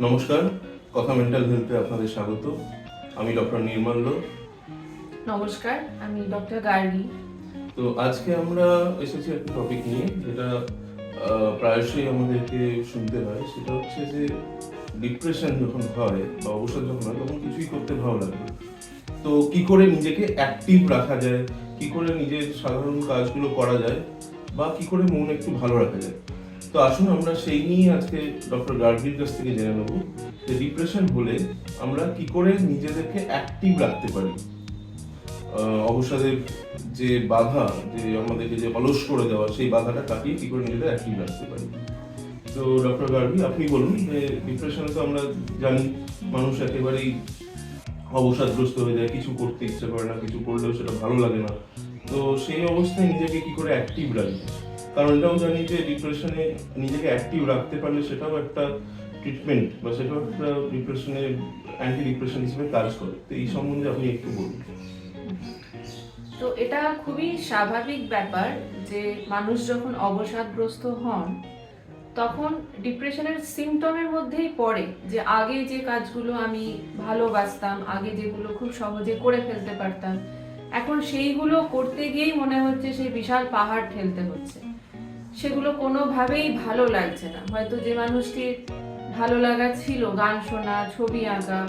নমস্কার, কথা মেন্টাল হেলথে আপনাদের স্বাগত। আমি ডক্টর নির্মাল্য। নমস্কার, আমি ডক্টর গার্গী। তো আজকে আমরা এসেছি একটা টপিক নিয়ে, যেটা প্রায়শই আমাদেরকে শুনতে হয়। সেটা হচ্ছে যে ডিপ্রেশন যখন হয় বা অবসাদ যখন হয়, তখন কিছুই করতে ভালো লাগে না। তো কি করে নিজেকে অ্যাক্টিভ রাখা যায়, কি করে নিজের সাধারণ কাজগুলো করা যায়, বা কি করে মন একটু ভালো রাখা যায়। তো আসুন আমরা সেই নিয়ে আজকে ডক্টর গার্গীর কাছ থেকে জেনে নেব যে ডিপ্রেশন হলে আমরা কি করে নিজেদেরকে অ্যাক্টিভ রাখতে পারি। অবসাদের যে বাধা, যে আমাদেরকে যে অলস করে দেওয়া, সেই বাধাটা কাটিয়ে কি করে নিজেদের অ্যাক্টিভ রাখতে পারি। তো ডক্টর গার্গী, আপনি বলুন যে ডিপ্রেশনে তো আমরা জানি মানুষ একেবারেই অবসাদগ্রস্ত হয়ে যায়, কিছু করতে ইচ্ছে করে না, কিছু করলেও সেটা ভালো লাগে না। তো সেই অবস্থায় নিজেকে কি করে অ্যাক্টিভ রাখবে? কারণ এটাও জানি যে ডিপ্রেশনে নিজেকে অ্যাক্টিভ রাখতে পারলে সেটাও একটা ট্রিটমেন্ট, বা সেটাও একটা ডিপ্রেশনের অ্যান্টি ডিপ্রেশন হিসেবে কাজ করে। তো এই সম্বন্ধে আপনি একটু বলুন। তো এটা খুবই স্বাভাবিক ব্যাপার যে মানুষ যখন অবসাদগ্রস্ত হন তখন ডিপ্রেশনের সিমটমের মধ্যেই পড়ে যে আগে যে কাজগুলো আমি ভালোবাসতাম, আগে যেগুলো খুব সহজে করে ফেলতে পারতাম, এখন সেইগুলো করতে গিয়েই মনে হচ্ছে সেই বিশাল পাহাড় ঠেলতে হচ্ছে। সেগুলো কোনোভাবেই ভালো লাগছে না। হয়তো যে মানুষটির ভালো লাগা ছিল গান শোনা, ছবি আঁকা,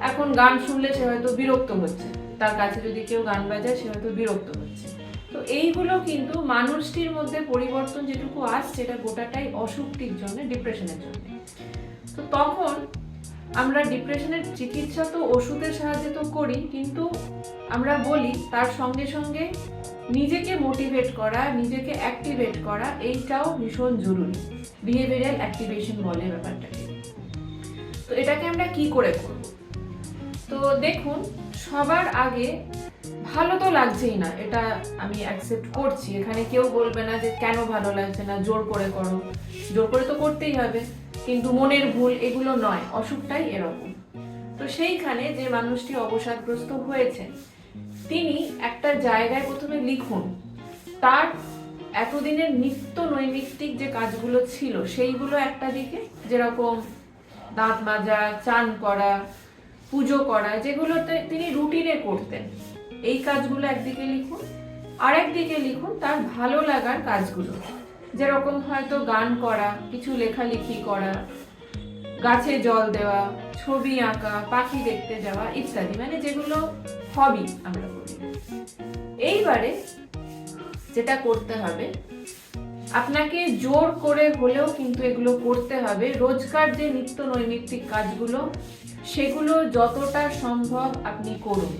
এখন গান শুনলে সে হয়তো বিরক্ত হচ্ছে। তার কাছে যদি কেউ গান বাজায় সে হয়তো বিরক্ত হচ্ছে। তো এইগুলো কিন্তু মানুষটির মধ্যে পরিবর্তন যেটুকু আসছে এটা গোটাটাই অসুখটির জন্য, ডিপ্রেশনের জন্য। তো তখন আমরা ডিপ্রেশনের চিকিৎসা তো ওষুধের সাহায্যে তো করি, কিন্তু আমরা বলি তার সঙ্গে সঙ্গে নিজেকে মোটিভেট করা, নিজেকে অ্যাক্টিভেট করা, এইটাও ভীষণ জরুরি। বিহেভিয়ারাল অ্যাক্টিভেশন বলে ব্যাপারটাকে। তো এটাকে আমরা কি করে করব? তো দেখুন, সবার আগে ভালো তো লাগছেই না, এটা আমি অ্যাকসেপ্ট করছি। এখানে কেউ বলবে না যে কেন ভালো লাগছে না, জোর করে করো। জোর করে তো করতেই হবে, কিন্তু মনের ভুল এগুলো নয়, অসুখটাই এরকম। তো সেইখানে যে মানুষটি অবসাদগ্রস্ত হয়েছে তিনি একটা জায়গায় প্রথমে লিখুন তার এতদিনের নিত্য নৈমিত্তিক যে কাজগুলো ছিল সেইগুলো একটা দিকে, যেরকম দাঁত মাজা, চান করা, পুজো করা, যেগুলোতে তিনি রুটিনে করতেন, এই কাজগুলো একদিকে লিখুন। আর একদিকে লিখুন তার ভালো লাগার কাজগুলো, যেরকম হয়তো গান করা, কিছু লেখালেখি করা, গাছে জল দেওয়া, ছবি আঁকা, পাখি দেখতে যাওয়া ইত্যাদি, মানে যেগুলো হবি আমরা বলি। এইবারে যেটা করতে হবে, আপনাকে জোর করে হলেও কিন্তু এগুলো করতে হবে। রোজকার যে নিত্য নৈমিত্তিক কাজগুলো সেগুলো যতটা সম্ভব আপনি করুন,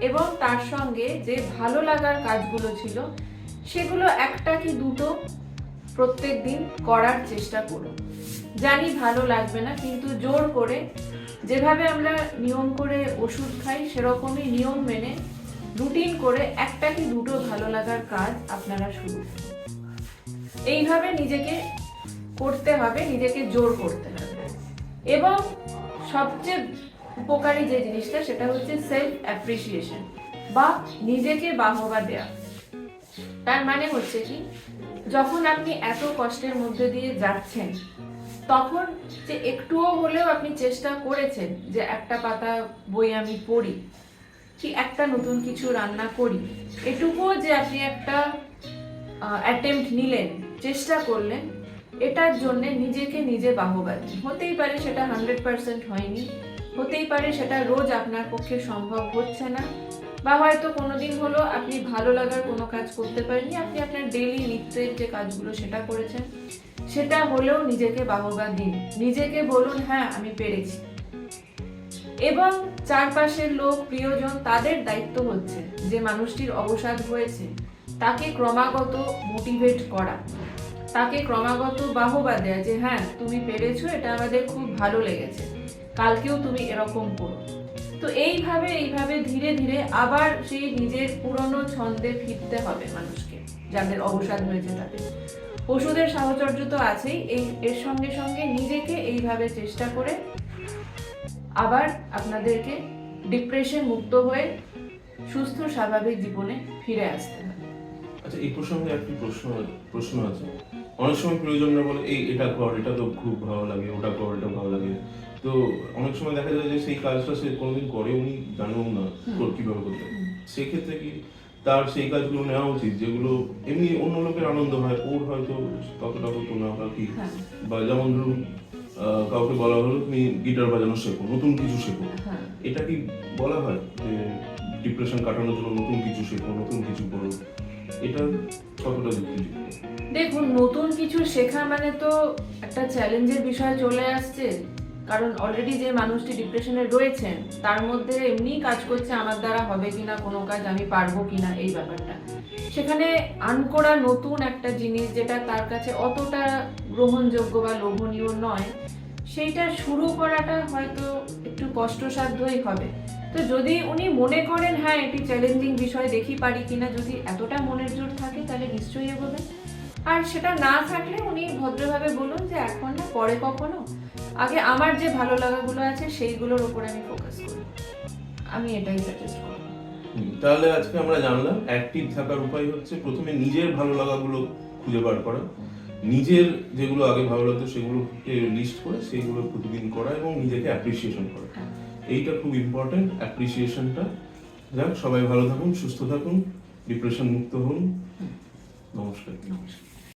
এবং তার সঙ্গে যে ভালো লাগার কাজগুলো ছিল সেগুলো একটা কি দুটো প্রত্যেক দিন করার চেষ্টা করুন। জানি ভালো লাগবে না, কিন্তু জোর করে, যেভাবে আমরা নিয়ম করে ওষুধ খাই সেরকমই নিয়ম মেনে রুটিন করে একটা কি দুটো ভালো লাগার কাজ আপনারা শুরু করুন। এইভাবে নিজেকে করতে হবে, নিজেকে জোর করতে হবে। এবং সবচেয়ে উপকারী যে জিনিসটা সেটা হচ্ছে সেলফ অ্যাপ্রিসিয়েশন, বা নিজেকে বাহবা দেয়া। তার মানে হচ্ছে কি, যখন আপনি এত কষ্টের মধ্যে দিয়ে যাচ্ছেন তখন যে একটুও হলেও আপনি চেষ্টা করেছেন যে একটা পাতা বই আমি পড়ি, কি একটা নতুন কিছু রান্না করি, এটুকুও যে আপনি একটা অ্যাটেম্প্ট নিলেন, চেষ্টা করলেন, এটার জন্য নিজেকে নিজে বাহবা দিন। হতেই পারে সেটা 100% হয়নি, হতেই পারে সেটা রোজ আপনার পক্ষে সম্ভব হচ্ছে না, বা হয়তো কোনোদিন হলো আপনি ভালো লাগার কোনো কাজ করতে পারেননি, আপনি আপনার ডেইলি নিত্যের যে কাজগুলো সেটা করেছেন, সেটা হলেও নিজেকে বাহবা দিন। নিজেকে বলুন হ্যাঁ আমি পেরেছি। এবং চারপাশের লোক, প্রিয়জন, তাদের দায়িত্ব হচ্ছে যে মানুষটির অবসাদ হয়েছে তাকে ক্রমাগত মোটিভেট করা, তাকে ক্রমাগত বাহবা দেয়া যে হ্যাঁ তুমি পেরেছো, এটা আমাদের খুব ভালো লেগেছে, কালকেও তুমি এরকম করো। তো এইভাবে ধীরে ধীরে আবার সেই নিজের পুরনো ছন্দে ফিরতে হবে মানুষকে, যাদের অবসাদ হয়েছে তাদের। ওষুধের সাহচর্য তো আছেই, এর সঙ্গে সঙ্গে নিজেকে এইভাবে চেষ্টা করে আবার আপনাদেরকে ডিপ্রেশন মুক্ত হয়ে সুস্থ স্বাভাবিক জীবনে ফিরে আসতে হবে। আচ্ছা, এই প্রসঙ্গে একটি প্রশ্ন আছে। অনেক সময় প্রিয়জনরা বলে, এটা কর, এটা তো খুব ভালো লাগে, ওটা কর, এটা ভালো লাগে। অনেক সময় দেখা যায় যে সেই কাজটা সে কোনোদিন করে উনি জানেও না কিভাবে করতে। সেক্ষেত্রে কি তার সেই কাজগুলো নেওয়া উচিত যেগুলো এমনি অন্য লোকের আনন্দ হয়, ওর হয়তো ততটা হতো না বা কি? হ্যাঁ। বা যেমন ধরুন কাউকে বলা হলো তুমি গিটার বাজানো শেখো, নতুন কিছু শেখো, হ্যাঁ। এটা কি বলা হয় যে ডিপ্রেশন কাটানোর জন্য নতুন কিছু শেখো, নতুন কিছু করো? এটা কতটা যুক্তিযুক্ত? দেখুন, নতুন কিছু শেখা মানে তো একটা চ্যালেঞ্জের বিষয় চলে আসছে, কারণ অলরেডি যে মানুষটি ডিপ্রেশনে রয়েছেন তার মধ্যে এমনিই কাজ করছে আমার দ্বারা হবে কিনা কোনো কাজ, আমি পারবো কিনা এই ব্যাপারটা। সেখানে আনকোড়া নতুন একটা জিনিস যেটা তার কাছে অতটা গ্রহণযোগ্য বা লোভনীয় নয়, সেইটা শুরু করাটা হয়তো একটু কষ্টসাধ্যই হবে। তো যদি উনি মনে করেন হ্যাঁ এটি চ্যালেঞ্জিং বিষয়, দেখি পারি কিনা, যদি এতটা মনের জোর থাকে তাহলে নিশ্চয়ই এগোবেন। আর সেটা না থাকলে উনি ভদ্রভাবে বলুন যে এখন না, পরে কখনো, আগে আমার যে ভালো লাগাগুলো আছে সেইগুলোর উপরে আমি ফোকাস করি। আমি এটাই সাজেস্ট করব। তাহলে আজকে আমরা জানলাম অ্যাক্টিভ থাকার উপায় হচ্ছে প্রথমে নিজের ভালো লাগাগুলো খুঁজে বার করা, নিজের যেগুলো আগে ভালো লাগতো সেগুলোকে লিস্ট করে সেইগুলো প্রতিদিন করা এবং নিজেকে অ্যাপ্রিসিয়েশন করা। এইটা খুব ইম্পর্টেন্ট, অ্যাপ্রিসিয়েশনটা। যাক, সবাই ভালো থাকুন, সুস্থ থাকুন, ডিপ্রেশন মুক্ত হন। নমস্কার। নমস্কার।